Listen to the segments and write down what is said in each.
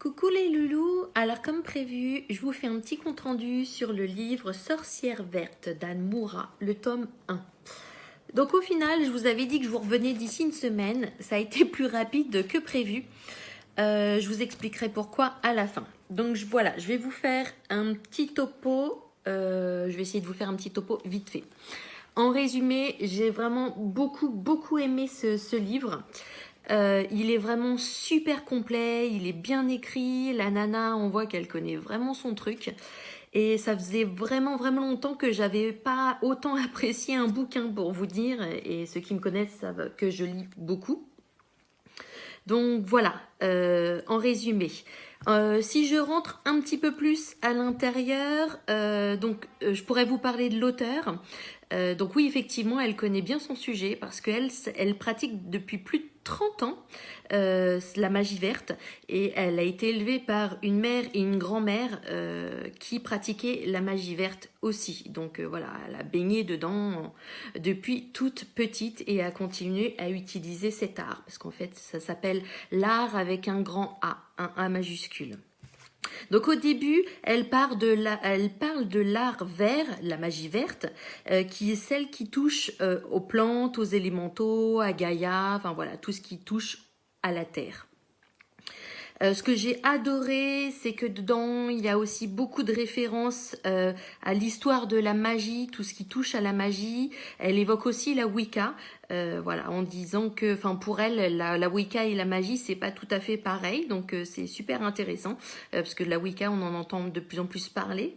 Coucou les loulous, alors comme prévu, je vous fais un petit compte rendu sur le livre Sorcière verte d'Anne Moura, le tome 1. Donc au final, je vous avais dit que je vous revenais d'ici une semaine, ça a été plus rapide que prévu. Je vous expliquerai pourquoi à la fin. Donc voilà, je vais vous faire un petit topo, je vais essayer de vous faire un petit topo vite fait. En résumé, j'ai vraiment beaucoup aimé ce livre. Il est vraiment super complet, il est bien écrit, la nana, on voit qu'elle connaît vraiment son truc. Et ça faisait vraiment longtemps que j'avais pas autant apprécié un bouquin pour vous dire. Et ceux qui me connaissent savent que je lis beaucoup. Donc voilà, en résumé. Si je rentre un petit peu plus à l'intérieur, je pourrais vous parler de l'auteur. Donc oui, effectivement, elle connaît bien son sujet parce qu'elle pratique depuis plus de 30 ans la magie verte et elle a été élevée par une mère et une grand-mère qui pratiquaient la magie verte aussi. Donc voilà, elle a baigné dedans depuis toute petite et a continué à utiliser cet art parce qu'en fait, ça s'appelle l'art avec un grand A, un A majuscule. Donc au début, elle parle de l'art vert, la magie verte, qui est celle qui touche aux plantes, aux élémentaux, à Gaïa, enfin voilà, tout ce qui touche à la terre. Ce que j'ai adoré, c'est que dedans, il y a aussi beaucoup de références à l'histoire de la magie, tout ce qui touche à la magie. Elle évoque aussi la Wicca, voilà, en disant que, enfin, pour elle, la Wicca et la magie, c'est pas tout à fait pareil. Donc, c'est super intéressant parce que la Wicca, on en entend de plus en plus parler.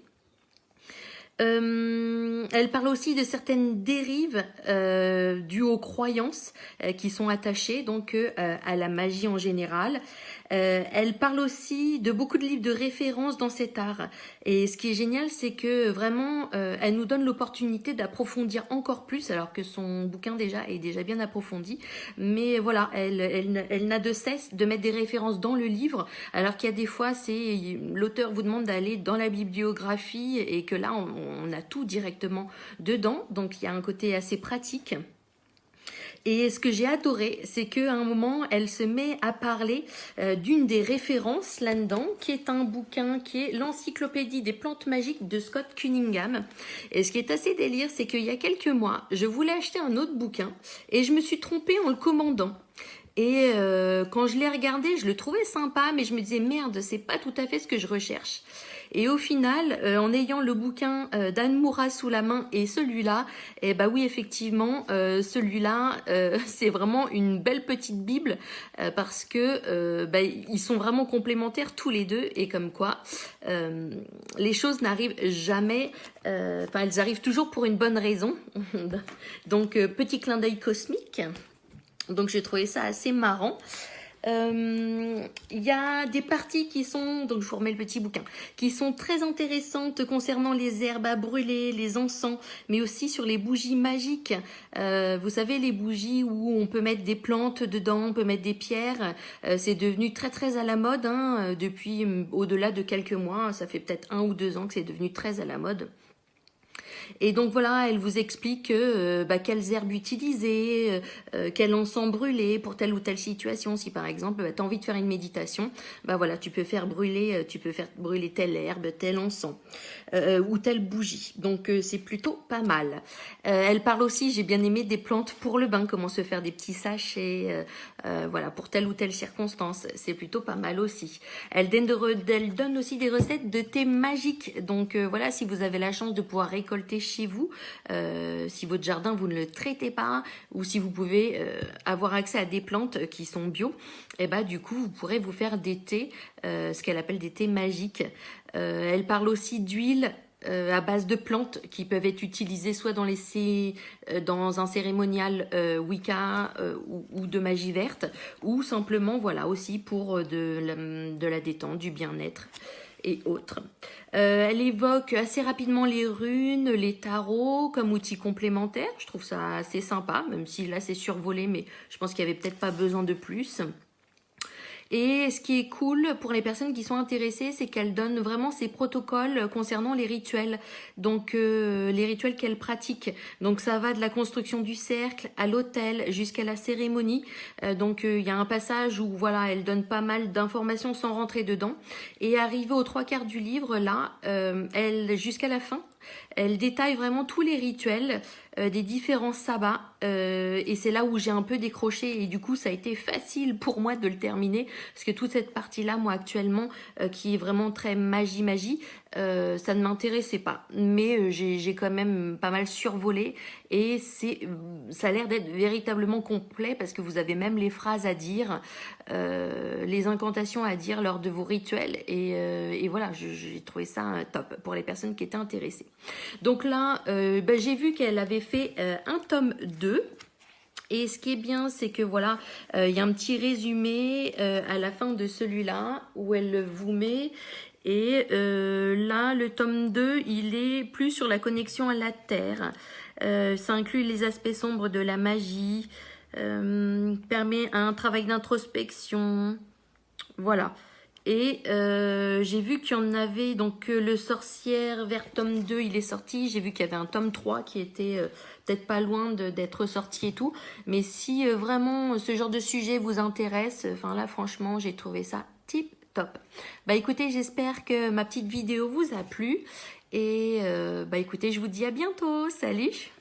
Elle parle aussi de certaines dérives dues aux croyances qui sont attachées donc à la magie en général. Elle parle aussi de beaucoup de livres de référence dans cet art. Et ce qui est génial, c'est que vraiment, elle nous donne l'opportunité d'approfondir encore plus, alors que son bouquin déjà est déjà bien approfondi. Mais voilà, elle n'a de cesse de mettre des références dans le livre, alors qu'il y a des fois, l'auteur vous demande d'aller dans la bibliographie et que là, on a tout directement dedans. Donc, il y a un côté assez pratique. Et ce que j'ai adoré, c'est qu'à un moment, elle se met à parler d'une des références là-dedans, qui est un bouquin qui est l'Encyclopédie des plantes magiques de Scott Cunningham. Et ce qui est assez délire, c'est qu'il y a quelques mois, je voulais acheter un autre bouquin et je me suis trompée en le commandant. Et quand je l'ai regardé, je le trouvais sympa, mais je me disais merde, c'est pas tout à fait ce que je recherche. Et au final, en ayant le bouquin d'Anne Moura sous la main et celui-là, eh bah oui, effectivement, celui-là, c'est vraiment une belle petite bible parce que ils sont vraiment complémentaires tous les deux et comme quoi les choses n'arrivent jamais, enfin elles arrivent toujours pour une bonne raison. Donc petit clin d'œil cosmique. Donc j'ai trouvé ça assez marrant. Il y a des parties qui sont, donc je vous remets le petit bouquin, qui sont très intéressantes concernant les herbes à brûler, les encens, mais aussi sur les bougies magiques. Vous savez, les bougies où on peut mettre des plantes dedans, on peut mettre des pierres. C'est devenu très à la mode depuis au-delà de quelques mois. Ça fait peut-être 1 ou 2 ans que c'est devenu très à la mode. Et donc voilà, elle vous explique quelles herbes utiliser, quel encens brûler pour telle ou telle situation. Si par exemple tu as envie de faire une méditation, voilà, tu peux faire brûler telle herbe, tel encens ou telle bougie. Donc c'est plutôt pas mal. Elle parle aussi, j'ai bien aimé, des plantes pour le bain, comment se faire des petits sachets, voilà, pour telle ou telle circonstance. C'est plutôt pas mal aussi. Elle donne aussi des recettes de thé magique. Donc voilà, si vous avez la chance de pouvoir récolter chez vous, si votre jardin vous ne le traitez pas ou si vous pouvez avoir accès à des plantes qui sont bio, et du coup vous pourrez vous faire des thés, ce qu'elle appelle des thés magiques. Elle parle aussi d'huile à base de plantes qui peuvent être utilisées soit dans un cérémonial Wicca ou de magie verte ou simplement voilà aussi pour de la détente, du bien-être et autres. Elle évoque assez rapidement les runes, les tarots comme outils complémentaires. Je trouve ça assez sympa, même si là c'est survolé, mais je pense qu'il n'y avait peut-être pas besoin de plus. Et ce qui est cool pour les personnes qui sont intéressées, c'est qu'elle donne vraiment ses protocoles concernant les rituels. Donc les rituels qu'elle pratique. Donc ça va de la construction du cercle à l'autel jusqu'à la cérémonie. Donc il y a un passage où voilà, elle donne pas mal d'informations sans rentrer dedans. Et arrivé aux trois quarts du livre, là, elle jusqu'à la fin, elle détaille vraiment tous les rituels des différents sabbats et c'est là où j'ai un peu décroché et du coup ça a été facile pour moi de le terminer parce que toute cette partie-là, moi actuellement, qui est vraiment très magie, ça ne m'intéressait pas. Mais j'ai quand même pas mal survolé et ça a l'air d'être véritablement complet parce que vous avez même les phrases à dire, les incantations à dire lors de vos rituels et voilà, j'ai trouvé ça top pour les personnes qui étaient intéressées. Donc là, j'ai vu qu'elle avait fait un tome 2. Et ce qui est bien, c'est que voilà, il y a un petit résumé à la fin de celui-là où elle vous met. Et là, le tome 2, il est plus sur la connexion à la Terre. Ça inclut les aspects sombres de la magie, permet un travail d'introspection. Voilà. Et j'ai vu qu'il y en avait, donc le sorcière vers tome 2, il est sorti. J'ai vu qu'il y avait un tome 3 qui était peut-être pas loin d'être sorti et tout. Mais si vraiment ce genre de sujet vous intéresse, enfin là franchement j'ai trouvé ça tip top. Bah écoutez, j'espère que ma petite vidéo vous a plu. Et bah écoutez, je vous dis à bientôt. Salut!